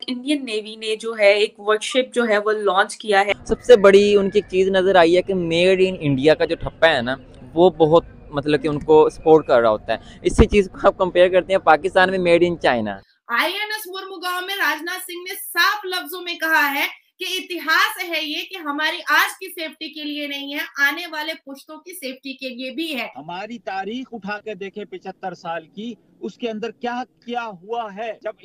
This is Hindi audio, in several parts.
इंडियन नेवी ने जो है एक वर्कशिप जो है वो लॉन्च किया है। सबसे बड़ी उनकी एक चीज़ नज़र आई है कि मेड इन इंडिया का जो ठप्पा है ना, वो बहुत मतलब कि उनको सपोर्ट कर रहा होता है। इसी चीज़ को आप कंपेयर करते हैं पाकिस्तान में made in China. INS Mormugao में राजनाथ सिंह ने साफ लफ्जों में कहा है कि इतिहास है ये कि हमारी आज की सेफ्टी के लिए नहीं है, आने वाले पुश्तों की सेफ्टी के लिए भी है। हमारी तारीख उठा के देखें 75 साल की, उसके अंदर क्या क्या हुआ है। जब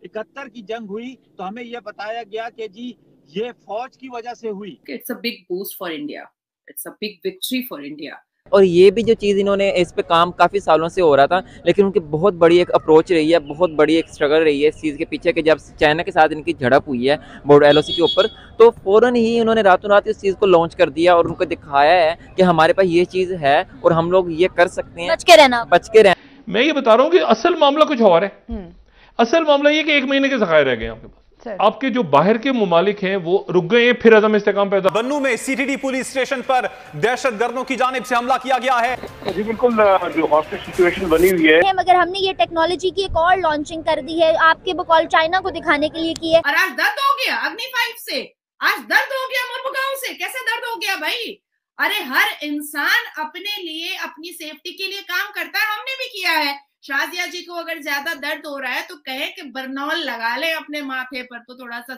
71 की जंग हुई तो हमें यह बताया गया कि जी ये फौज की वजह से हुई। It's a big boost for India, it's a big victory for India. और ये भी जो चीज़ इन्होंने इस पे काम काफ़ी सालों से हो रहा था, लेकिन उनकी बहुत बड़ी एक अप्रोच रही है, बहुत बड़ी एक स्ट्रगल रही है इस चीज़ के पीछे कि जब चाइना के साथ इनकी झड़प हुई है बॉर्डर एलओसी के ऊपर, तो फ़ौरन ही उन्होंने रातों रात इस चीज़ को लॉन्च कर दिया और उनको दिखाया है कि हमारे पास ये चीज़ है और हम लोग ये कर सकते हैं। बच के रहना। मैं ये बता रहा हूँ कि असल मामला कुछ और है। असल मामला ये कि 1 महीने के ज़खायर रह गए आपके पास। आपके जो बाहर के मुमालिक हैं वो रुक गए हैं, फिर अदम इस्तेकाम पैदा। बन्नू में सीटीडी पुलिस स्टेशन पर दहशतगर्दों की जानिब से हमला किया गया है। जी बिल्कुल, जो हॉस्टेज सिचुएशन बनी हुई है, मगर हमने ये टेक्नोलॉजी की एक और लॉन्चिंग कर दी है, आपके बकौल चाइना को दिखाने के लिए की है। और आज दर्द हो गया अग्नि 5 से, आज दर्द हो गया मुर्मुगांव से। कैसे दर्द हो गया भाई? अरे हर इंसान अपने लिए, अपनी सेफ्टी के लिए काम करता है, हमने भी किया है। शाजिया जी को अगर ज्यादा दर्द हो रहा है तो कहे कि बर्नौल लगा ले अपने माथे पर, तो थोड़ा सा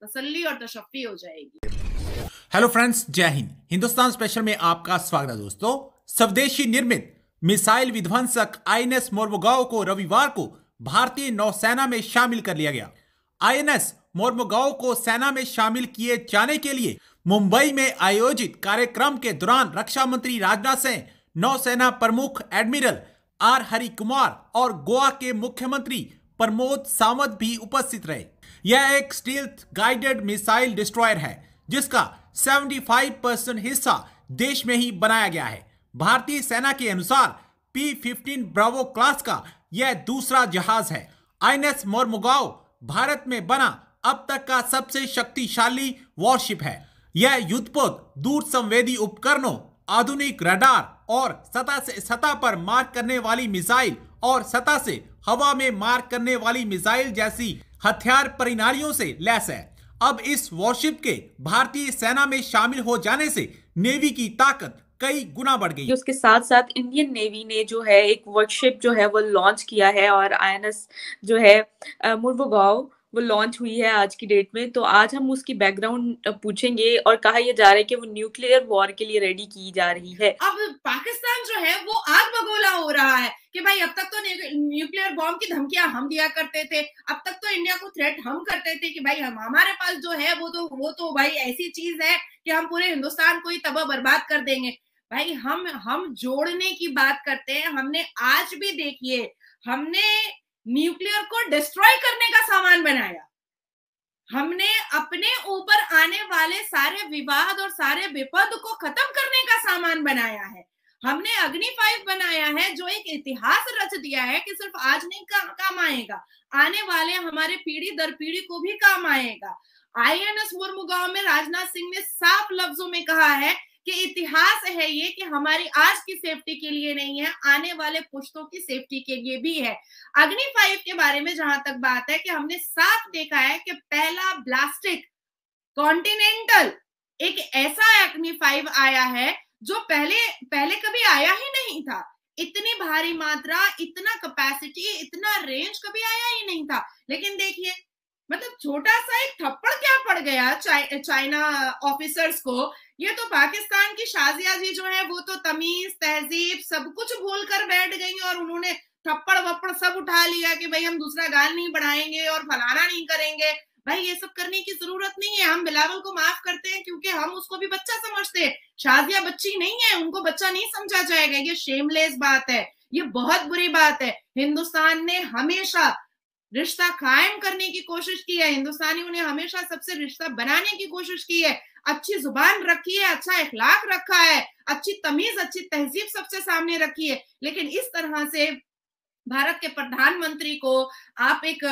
तसल्ली और तशफ़ी हो जाएगी। हेलो फ्रेंड्स, जय हिंद। हिंदुस्तान स्पेशल में आपका स्वागत है दोस्तों। स्वदेशी निर्मित मिसाइल विध्वंसक आईएनएस मोर्मुगाओ को रविवार को भारतीय नौसेना में शामिल कर लिया गया। आईएनएस मोर्मुगाओ को सेना में शामिल किए जाने के लिए मुंबई में आयोजित कार्यक्रम के दौरान रक्षा मंत्री राजनाथ सिंह, नौसेना प्रमुख एडमिरल आर हरि कुमार और गोवा के मुख्यमंत्री प्रमोद सावंत भी उपस्थित रहे। यह एक स्टील्थ गाइडेड मिसाइल डिस्ट्रॉयर है जिसका 75% हिस्सा देश में ही बनाया गया है। भारतीय सेना के अनुसार P-15 ब्रावो क्लास का यह दूसरा जहाज है। आईएनएस मोर्मुगाओ भारत में बना अब तक का सबसे शक्तिशाली वॉरशिप है। यह युद्धपोत दूर संवेदी उपकरणों, आधुनिक रडार और सतह से सतह पर मार करने वाली मिसाइल और सतह से हवा में मार करने वाली मिसाइल जैसी हथियार प्रणालियों से लैस है। अब इस वॉरशिप के भारतीय सेना में शामिल हो जाने से नेवी की ताकत कई गुना बढ़ गई। उसके साथ साथ इंडियन नेवी ने जो है एक वर्कशिप जो है वो लॉन्च किया है और आईएनएस जो है मुर्मुगाओ वो लॉन्च हुई है आज की डेट में। तो आज हम उसकी बैकग्राउंड पूछेंगे और कहा यह जा रहा है कि वो न्यूक्लियर वॉर के लिए रेडी की जा रही है। अब पाकिस्तान जो है वो आग बगोला हो रहा है कि भाई अब तक तो न्यूक्लियर बॉम्ब की धमकियां हम दिया करते थे, अब तक तो इंडिया को थ्रेट हम करते थे कि भाई हमारे पास जो है वो तो भाई ऐसी चीज है कि हम पूरे हिंदुस्तान को ही तबाह बर्बाद कर देंगे। भाई हम जोड़ने की बात करते हैं। हमने आज भी देखिए, हमने न्यूक्लियर को डिस्ट्रॉय करने का सामान बनाया। हमने अपने ऊपर आने वाले सारे विवाद और सारे विपद को खत्म करने का सामान बनाया है। हमने अग्नि 5 बनाया है जो एक इतिहास रच दिया है कि सिर्फ आज नहीं काम आएगा, आने वाले हमारे पीढ़ी दर पीढ़ी को भी काम आएगा। आईएनएस मुर्मुगांव में राजनाथ सिंह ने साफ लफ्जों में कहा है कि इतिहास है ये कि हमारी आज की सेफ्टी के लिए नहीं है, आने वाले पुश्तों की सेफ्टी के लिए भी है। अग्नि 5 के बारे में जहां तक बात है कि हमने साफ देखा है कि पहला ब्लास्टिक कॉन्टिनेंटल एक ऐसा अग्नि 5 आया है जो पहले कभी आया ही नहीं था। इतनी भारी मात्रा, इतना कैपेसिटी, इतना रेंज कभी आया ही नहीं था। लेकिन देखिए, मतलब छोटा सा एक थप्पड़ क्या पड़ गया चाइना ऑफिसर्स को। ये तो पाकिस्तान की शाजिया जी जो है वो तो तमीज तहजीब सब कुछ भूल कर बैठ गई और उन्होंने थप्पड़ वप्पड़ सब उठा लिया कि भाई हम दूसरा गाल नहीं बढ़ाएंगे और फलाना नहीं करेंगे। भाई ये सब करने की जरूरत नहीं है। हम बिलावल को माफ करते हैं क्योंकि हम उसको भी बच्चा समझते हैं। शाजिया बच्ची नहीं है, उनको बच्चा नहीं समझा जाएगा। ये शेमलेस बात है, ये बहुत बुरी बात है। हिंदुस्तान ने हमेशा रिश्ता कायम करने की कोशिश की है, हिंदुस्तानियों ने हमेशा सबसे रिश्ता बनाने की कोशिश की है, अच्छी जुबान रखी है, अच्छा इखलाक रखा है, अच्छी तमीज, अच्छी तहजीब सबसे सामने रखी है। लेकिन इस तरह से भारत के प्रधानमंत्री को आप एक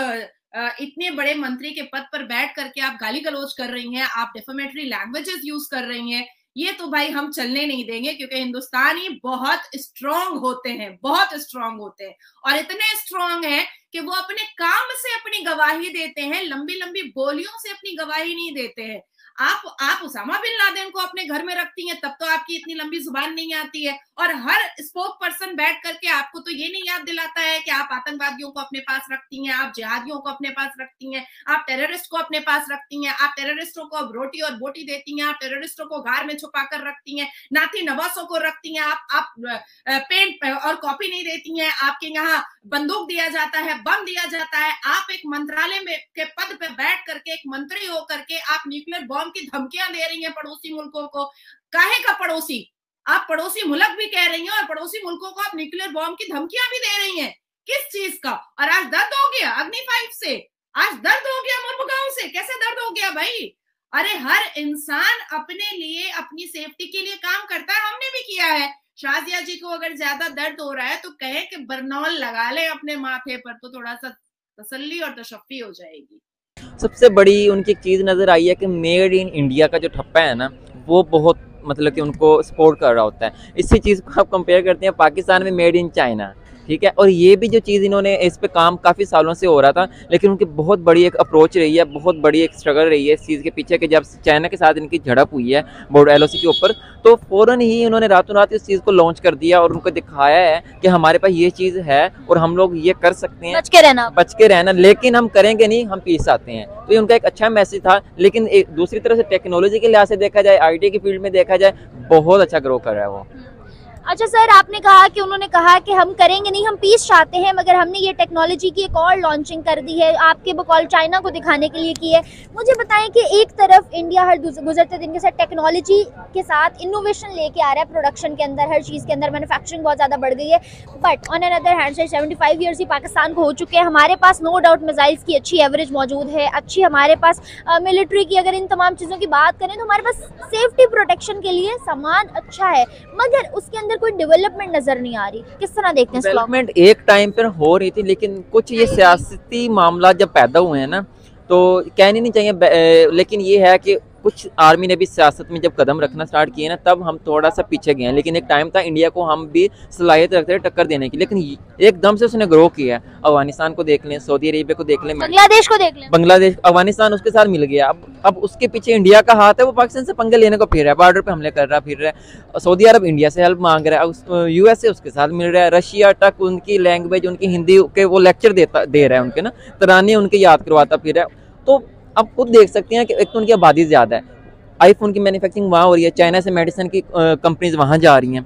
इतने बड़े मंत्री के पद पर बैठ करके आप गाली गलौज कर रही हैं, आप डिफेमेटरी लैंग्वेजेस यूज कर रही हैं, ये तो भाई हम चलने नहीं देंगे, क्योंकि हिंदुस्तानी बहुत स्ट्रांग होते हैं, बहुत स्ट्रांग होते हैं, और इतने स्ट्रांग हैं कि वो अपने काम से अपनी गवाही देते हैं, लंबी लंबी बोलियों से अपनी गवाही नहीं देते हैं। आप उसामा बिन लादेन को अपने घर में रखती हैं, तब तो आपकी इतनी लंबी जुबान नहीं आती है, और हर स्पोक पर्सन बैठ करके आपको तो ये नहीं याद दिलाता है कि आप आतंकवादियों को अपने पास रखती हैं, आप जिहादियों को अपने पास रखती हैं, आप टेररिस्ट को अपने पास रखती हैं, आप टेररिस्टों को रोटी और बोटी देती हैं, आप टेररिस्टों को घर में छुपा कर रखती हैं, नाती नवासों को रखती हैं, आप पेंट और कॉपी नहीं देती हैं, आपके यहाँ बंदूक दिया जाता है, बम दिया जाता है, आप एक मंत्रालय में के पद पे बैठ करके एक मंत्री हो करके आप न्यूक्लियर बॉम्ब की धमकियां दे रही हैं पड़ोसी मुल्कों को। काहे का पड़ोसी? आप पड़ोसी मुल्क भी कह रही हैं और पड़ोसी मुल्कों को आप न्यूक्लियर बॉम्ब की धमकियां भी दे रही हैं। किस चीज का? और आज दर्द हो गया अग्नि 5 से, आज दर्द हो गया मुरमुगांव से। कैसे दर्द हो गया भाई? अरे हर इंसान अपने लिए, अपनी सेफ्टी के लिए काम करता है, हमने भी किया है। शाजिया जी को अगर ज्यादा दर्द हो रहा है तो कहे कि बर्नौल लगा ले अपने माथे पर, तो थोड़ा सा तसल्ली और तशफ़ी हो जाएगी। सबसे बड़ी उनकी एक चीज़ नज़र आई है कि मेड इन इंडिया का जो ठप्पा है ना, वो बहुत मतलब कि उनको सपोर्ट कर रहा होता है। इसी चीज़ को आप कंपेयर करते हैं पाकिस्तान में मेड इन चाइना, ठीक है। और ये भी जो चीज़ इन्होंने इस पे काम काफ़ी सालों से हो रहा था, लेकिन उनकी बहुत बड़ी एक अप्रोच रही है, बहुत बड़ी एक स्ट्रगल रही है इस चीज़ के पीछे कि जब चाइना के साथ इनकी झड़प हुई है बोर्ड LOC के ऊपर, तो फ़ौरन ही उन्होंने रातों रात इस चीज़ को लॉन्च कर दिया और उनको दिखाया है कि हमारे पास ये चीज़ है और हम लोग ये कर सकते हैं, बच के रहना, लेकिन हम करेंगे नहीं, हम पीस आते हैं। तो ये उनका एक अच्छा मैसेज था। लेकिन एक दूसरी तरफ से टेक्नोलॉजी के लिहाज से देखा जाए, IT की फील्ड में देखा जाए, बहुत अच्छा ग्रो कर रहा है वो। अच्छा सर, आपने कहा कि उन्होंने कहा कि हम करेंगे नहीं, हम पीस चाहते हैं, मगर हमने ये टेक्नोलॉजी की एक और लॉन्चिंग कर दी है, आपके बकौल चाइना को दिखाने के लिए की है। मुझे बताएं कि एक तरफ इंडिया हर गुजरते दिन के साथ टेक्नोलॉजी के साथ इनोवेशन लेके आ रहा है, प्रोडक्शन के अंदर, हर चीज़ के अंदर मैन्युफैक्चरिंग बहुत ज़्यादा बढ़ गई है, बट ऑन अनदर हैंड से 75 ईयर्स ही पाकिस्तान को हो चुके हैं। हमारे पास नो डाउट मिसाइल्स की अच्छी एवरेज मौजूद है, अच्छी हमारे पास मिलिट्री की, अगर इन तमाम चीज़ों की बात करें तो हमारे पास सेफ्टी प्रोटेक्शन के लिए सामान अच्छा है, मगर उसके अंदर कोई डेवलपमेंट नजर नहीं आ रही। किस तरह देखते हैं? डेवलपमेंट एक टाइम पर हो रही थी, लेकिन कुछ ये सियासती मामला जब पैदा हुए हैं ना, तो कहनी नहीं चाहिए, लेकिन ये है कि कुछ आर्मी ने भी सियासत में जब कदम रखना स्टार्ट किए ना, तब हम थोड़ा सा पीछे गए हैं। लेकिन एक टाइम था इंडिया को हम भी सलाहियत रखते थे टक्कर देने की, लेकिन एकदम से उसने ग्रो किया है। अफगानिस्तान को देख लें, सऊदी अरेबिया को देख लें, बांग्लादेश को देख लें, बांग्लादेश, अफगानिस्तान उसके साथ मिल गया। अब उसके पीछे इंडिया का हाथ है, वो पाकिस्तान से पंगे लेने को फिर रहा है, बॉर्डर पे हमले कर रहा फिर रहा है। सऊदी अरब इंडिया से हेल्प मांग रहा है, USA उसके साथ मिल रहा है, रशिया तक उनकी लैंग्वेज, उनकी हिंदी के वो लेक्चर दे रहा है, उनके ना तराने उनके याद करवाता फिर रहा है। तो आप खुद देख सकते हैं कि एक तो उनकी आबादी ज़्यादा है, आईफोन की मैन्युफैक्चरिंग वहाँ हो रही है, चाइना से मेडिसिन की कंपनीज वहाँ जा रही हैं,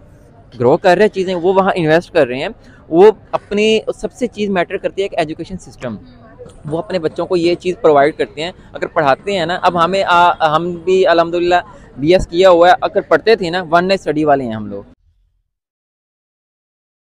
ग्रो कर रहे हैं चीज़ें, वो वहाँ इन्वेस्ट कर रहे हैं। वो अपनी सबसे चीज़ मैटर करती है कि एजुकेशन सिस्टम, वो अपने बच्चों को ये चीज़ प्रोवाइड करते हैं। अगर पढ़ाते हैं ना, अब हम भी अल्हम्दुलिल्लाह BS किया हुआ है, अगर पढ़ते थे ना, 1 नाइट स्टडी वाले हैं हम लोग।